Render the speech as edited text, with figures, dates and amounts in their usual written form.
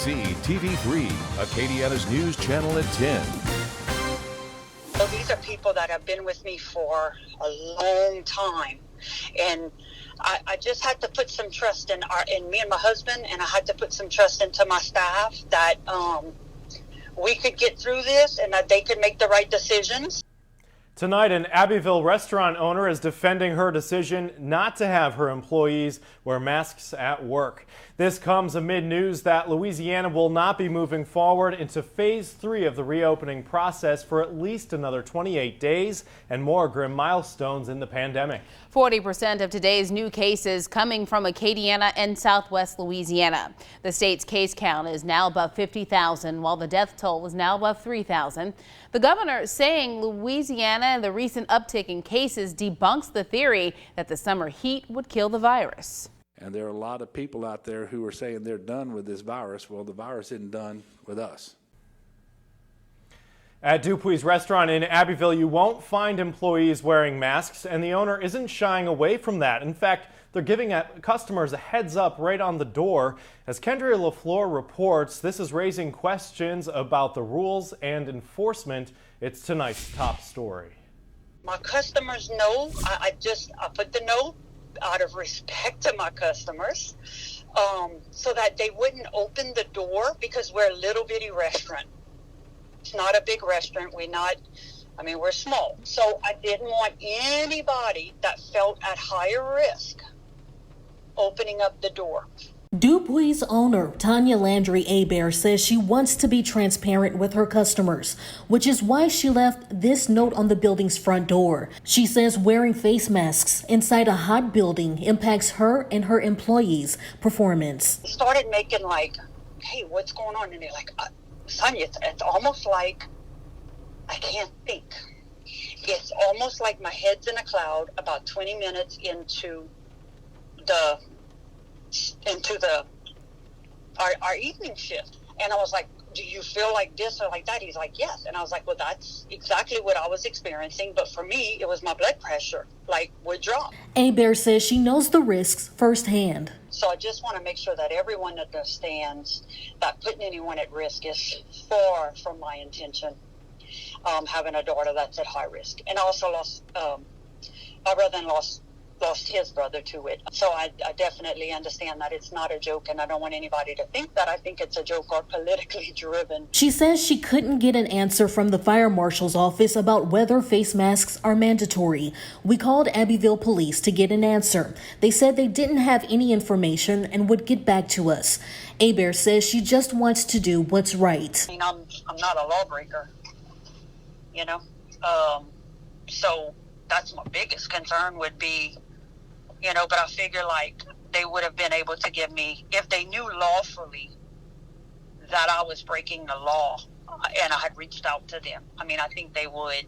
ABC TV3, Acadiana's news channel at 10. So these are people that have been with me for a long time, and I just had to put some trust in me and my husband, and I had to put some trust into my staff that we could get through this and that they could make the right decisions. Tonight, an Abbeville restaurant owner is defending her decision not to have her employees wear masks at work. This comes amid news that Louisiana will not be moving forward into phase 3 of the reopening process for at least another 28 days and more grim milestones in the pandemic. 40% of today's new cases coming from Acadiana and Southwest Louisiana. The state's case count is now above 50,000, while the death toll is now above 3,000. The governor saying Louisiana and the recent uptick in cases debunks the theory that the summer heat would kill the virus. And there are a lot of people out there who are saying they're done with this virus. Well, the virus isn't done with us. At Dupuy's restaurant in Abbeville, you won't find employees wearing masks, and the owner isn't shying away from that. In fact, they're giving customers a heads up right on the door. As Kendria LaFleur reports, this is raising questions about the rules and enforcement. It's tonight's top story. My customers know. I put the note out of respect to my customers, so that they wouldn't open the door, because we're a little bitty restaurant. It's not a big restaurant. We're small. So I didn't want anybody that felt at higher risk opening up the door. Dupuy's owner, Tanya Landry Abbeville, says she wants to be transparent with her customers, which is why she left this note on the building's front door. She says wearing face masks inside a hot building impacts her and her employees' performance. They started making like, hey, what's going on? And they're like, Sonia, it's almost like I can't think. It's almost like my head's in a cloud about 20 minutes into our evening shift. And I was like, do you feel like this or like that? He's like, yes. And I was like, well, that's exactly what I was experiencing. But for me, it was my blood pressure, would drop. Abbeville says she knows the risks firsthand. So I just want to make sure that everyone understands that putting anyone at risk is far from my intention. Having a daughter that's at high risk. And I also lost, my brother-in-law lost his brother to it. So I definitely understand that it's not a joke, and I don't want anybody to think that I think it's a joke or politically driven. She says she couldn't get an answer from the fire marshal's office about whether face masks are mandatory. We called Abbeville police to get an answer. They said they didn't have any information and would get back to us. Abbeville says she just wants to do what's right. I'm not a lawbreaker, so that's my biggest concern would be, but I figure they would have been able to give me, if they knew lawfully that I was breaking the law and I had reached out to them. I think they would